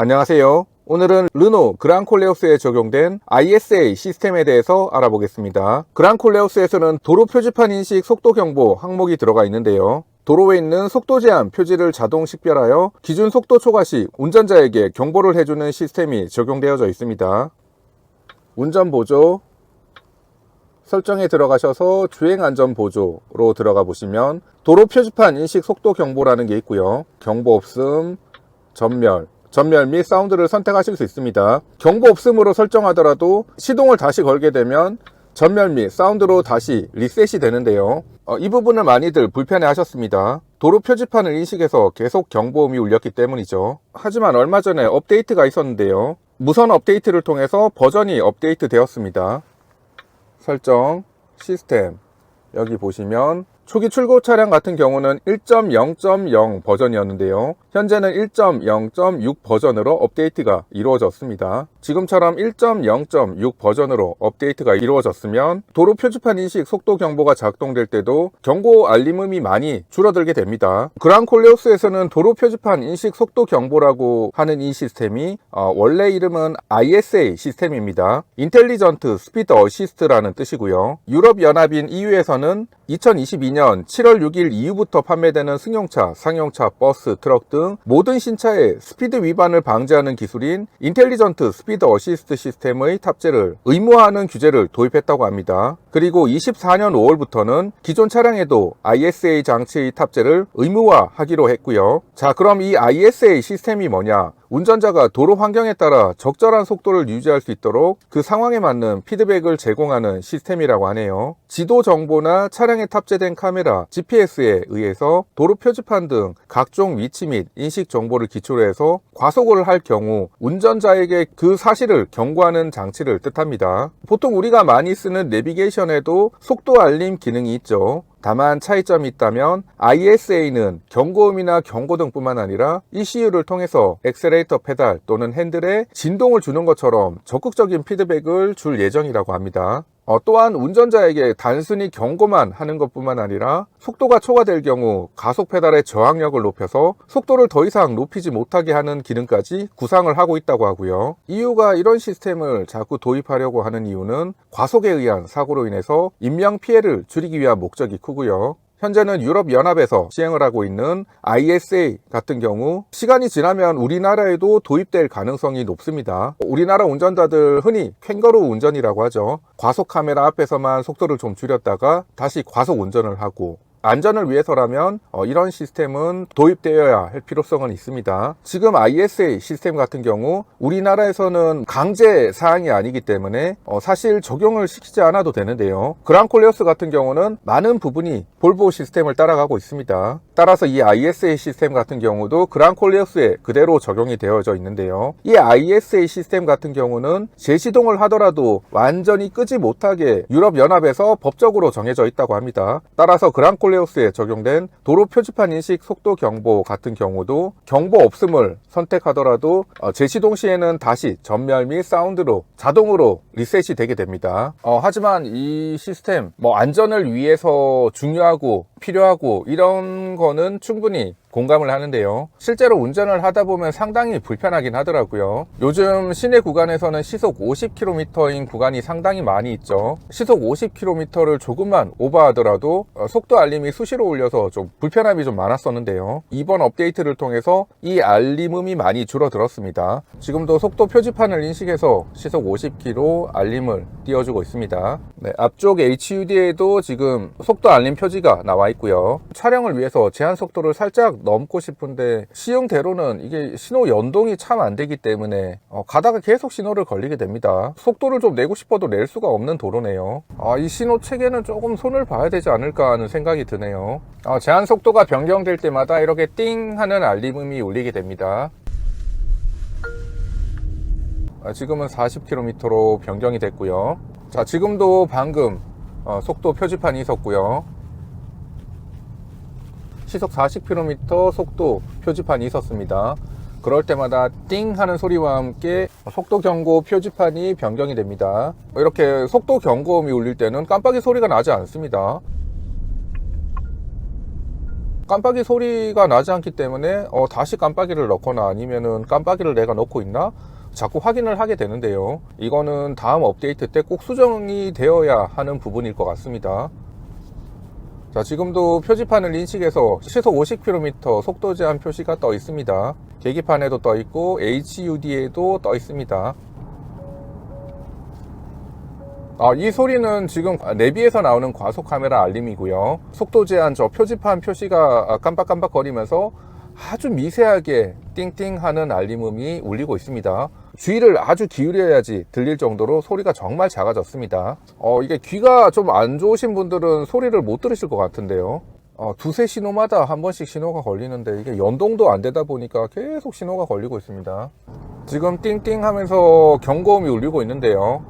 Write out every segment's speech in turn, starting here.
안녕하세요. 오늘은 르노 그랑콜레오스에 적용된 ISA 시스템에 대해서 알아보겠습니다. 그랑콜레오스에서는 도로 표지판 인식 속도 경보 항목이 들어가 있는데요. 도로에 있는 속도 제한 표지를 자동 식별하여 기준 속도 초과 시 운전자에게 경보를 해주는 시스템이 적용되어져 있습니다. 운전 보조 설정에 들어가셔서 주행 안전 보조로 들어가 보시면 도로 표지판 인식 속도 경보라는 게 있고요. 경보 없음, 전멸 및 사운드를 선택하실 수 있습니다. 경보 없음으로 설정하더라도 시동을 다시 걸게 되면 전멸 및 사운드로 다시 리셋이 되는데요. 이 부분을 많이들 불편해 하셨습니다. 도로 표지판을 인식해서 계속 경보음이 울렸기 때문이죠. 하지만 얼마 전에 업데이트가 있었는데요. 무선 업데이트를 통해서 버전이 업데이트 되었습니다. 설정, 시스템, 여기 보시면 초기 출고 차량 같은 경우는 1.0.0 버전이었는데요. 현재는 1.0.6 버전으로 업데이트가 이루어졌습니다. 지금처럼 1.0.6 버전으로 업데이트가 이루어졌으면 도로 표지판 인식 속도 경보가 작동될 때도 경고 알림음이 많이 줄어들게 됩니다. 그랑콜레오스에서는 도로 표지판 인식 속도 경보라고 하는 이 시스템이 원래 이름은 ISA 시스템입니다. 인텔리전트 스피드 어시스트라는 뜻이고요. 유럽연합인 EU에서는 2022년 7월 6일 이후부터 판매되는 승용차, 상용차, 버스, 트럭 등 모든 신차의 스피드 위반을 방지하는 기술인 인텔리전트 스피드 어시스트 시스템의 탑재를 의무화하는 규제를 도입했다고 합니다. 그리고 24년 5월부터는 기존 차량에도 ISA 장치의 탑재를 의무화하기로 했고요. 자, 그럼 이 ISA 시스템이 뭐냐? 운전자가 도로 환경에 따라 적절한 속도를 유지할 수 있도록 그 상황에 맞는 피드백을 제공하는 시스템이라고 하네요. 지도 정보나 차량에 탑재된 카메라, GPS에 의해서 도로 표지판 등 각종 위치 및 인식 정보를 기초로 해서 과속을 할 경우 운전자에게 그 사실을 경고하는 장치를 뜻합니다. 보통 우리가 많이 쓰는 내비게이션에도 속도 알림 기능이 있죠. 다만 차이점이 있다면 ISA는 경고음이나 경고등 뿐만 아니라 ECU를 통해서 엑셀레이터 페달 또는 핸들에 진동을 주는 것처럼 적극적인 피드백을 줄 예정이라고 합니다. 또한 운전자에게 단순히 경고만 하는 것뿐만 아니라 속도가 초과될 경우 가속 페달의 저항력을 높여서 속도를 더 이상 높이지 못하게 하는 기능까지 구상을 하고 있다고 하고요. EU가 이런 시스템을 자꾸 도입하려고 하는 이유는 과속에 의한 사고로 인해서 인명피해를 줄이기 위한 목적이 크고요. 현재는 유럽연합에서 시행을 하고 있는 ISA 같은 경우 시간이 지나면 우리나라에도 도입될 가능성이 높습니다. 우리나라 운전자들 흔히 캥거루 운전이라고 하죠. 과속 카메라 앞에서만 속도를 좀 줄였다가 다시 과속 운전을 하고, 안전을 위해서라면 이런 시스템은 도입되어야 할 필요성은 있습니다. 지금 ISA 시스템 같은 경우 우리나라에서는 강제 사항이 아니기 때문에 사실 적용을 시키지 않아도 되는데요. 그랑콜레오스 같은 경우는 많은 부분이 볼보 시스템을 따라가고 있습니다. 따라서 이 ISA 시스템 같은 경우도 그랑콜레오스에 그대로 적용이 되어져 있는데요. 이 ISA 시스템 같은 경우는 재시동을 하더라도 완전히 끄지 못하게 유럽연합에서 법적으로 정해져 있다고 합니다. 따라서 그랑콜레오스에 적용된 도로 표지판 인식 속도 경보 같은 경우도 경보 없음을 선택하더라도 재시동 시에는 다시 전멸 및 사운드로 자동으로 리셋이 되게 됩니다. 하지만 이 시스템 안전을 위해서 중요하고 필요하고 이런 거는 충분히 공감을 하는데요. 실제로 운전을 하다 보면 상당히 불편하긴 하더라고요. 요즘 시내 구간에서는 시속 50km인 구간이 상당히 많이 있죠. 시속 50km를 조금만 오버하더라도 속도 알림이 수시로 울려서 좀 불편함이 좀 많았었는데요. 이번 업데이트를 통해서 이 알림음이 많이 줄어들었습니다. 지금도 속도 표지판을 인식해서 시속 50km 알림을 띄워주고 있습니다. 네, 앞쪽 HUD에도 지금 속도 알림 표지가 나와 있고요. 촬영을 위해서 제한 속도를 살짝 넘고 싶은데 시흥대로는 이게 신호 연동이 참 안 되기 때문에 가다가 계속 신호를 걸리게 됩니다. 속도를 좀 내고 싶어도 낼 수가 없는 도로네요. 이 신호 체계는 조금 손을 봐야 되지 않을까 하는 생각이 드네요. 제한 속도가 변경될 때마다 이렇게 띵 하는 알림음이 울리게 됩니다. 지금은 40km로 변경이 됐고요. 자, 지금도 방금 속도 표지판이 있었고요. 시속 40km 속도 표지판이 있었습니다. 그럴 때마다 띵 하는 소리와 함께 속도 경고 표지판이 변경이 됩니다. 이렇게 속도 경고음이 울릴 때는 깜빡이 소리가 나지 않습니다. 깜빡이 소리가 나지 않기 때문에 다시 깜빡이를 넣거나 아니면은 깜빡이를 내가 넣고 있나 자꾸 확인을 하게 되는데요. 이거는 다음 업데이트 때 꼭 수정이 되어야 하는 부분일 것 같습니다. 자, 지금도 표지판을 인식해서 시속 50km 속도 제한 표시가 떠 있습니다. 계기판에도 떠 있고 HUD에도 떠 있습니다. 이 소리는 지금 내비에서 나오는 과속 카메라 알림이고요. 속도 제한 저 표지판 표시가 깜빡깜빡 거리면서 아주 미세하게 띵띵 하는 알림음이 울리고 있습니다. 주의를 아주 기울여야지 들릴 정도로 소리가 정말 작아졌습니다. 이게 귀가 좀 안 좋으신 분들은 소리를 못 들으실 것 같은데요. 두세 신호마다 한 번씩 신호가 걸리는데 이게 연동도 안 되다 보니까 계속 신호가 걸리고 있습니다. 지금 띵띵 하면서 경고음이 울리고 있는데요.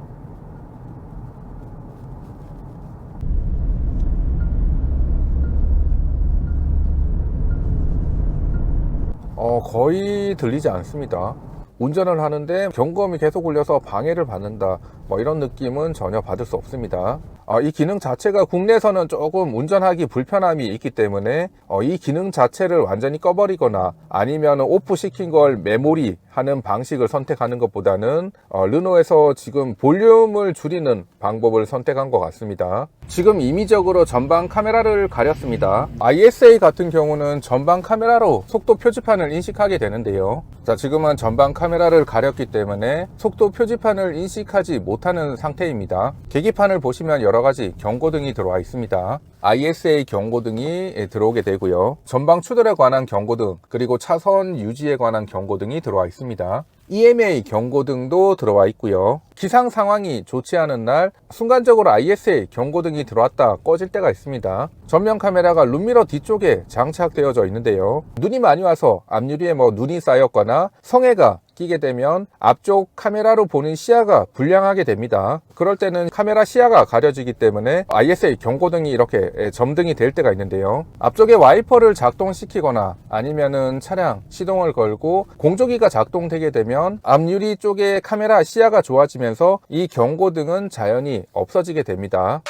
거의 들리지 않습니다. 운전을 하는데 경고음이 계속 울려서 방해를 받는다, 뭐 이런 느낌은 전혀 받을 수 없습니다. 이 기능 자체가 국내에서는 조금 운전하기 불편함이 있기 때문에 이 기능 자체를 완전히 꺼버리거나 아니면 오프 시킨 걸 메모리 하는 방식을 선택하는 것보다는 르노에서 지금 볼륨을 줄이는 방법을 선택한 것 같습니다. 지금 임의적으로 전방 카메라를 가렸습니다. ISA 같은 경우는 전방 카메라로 속도 표지판을 인식하게 되는데요. 자, 지금은 전방 카메라를 가렸기 때문에 속도 표지판을 인식하지 못하는 상태입니다. 계기판을 보시면 여러 가지 경고등이 들어와 있습니다. ISA 경고등이 들어오게 되고요. 전방 추돌에 관한 경고등, 그리고 차선 유지에 관한 경고등이 들어와 있습니다. EMA 경고등도 들어와 있고요. 기상 상황이 좋지 않은 날 순간적으로 ISA 경고등이 들어왔다 꺼질 때가 있습니다. 전면 카메라가 룸미러 뒤쪽에 장착되어져 있는데요. 눈이 많이 와서 앞유리에 눈이 쌓였거나 성에가 끼게 되면 앞쪽 카메라로 보는 시야가 불량하게 됩니다. 그럴 때는 카메라 시야가 가려지기 때문에 ISA 경고등이 이렇게 점등이 될 때가 있는데요. 앞쪽에 와이퍼를 작동시키거나 아니면은 차량 시동을 걸고 공조기가 작동되게 되면 앞유리 쪽에 카메라 시야가 좋아지면서 이 경고등은 자연히 없어지게 됩니다.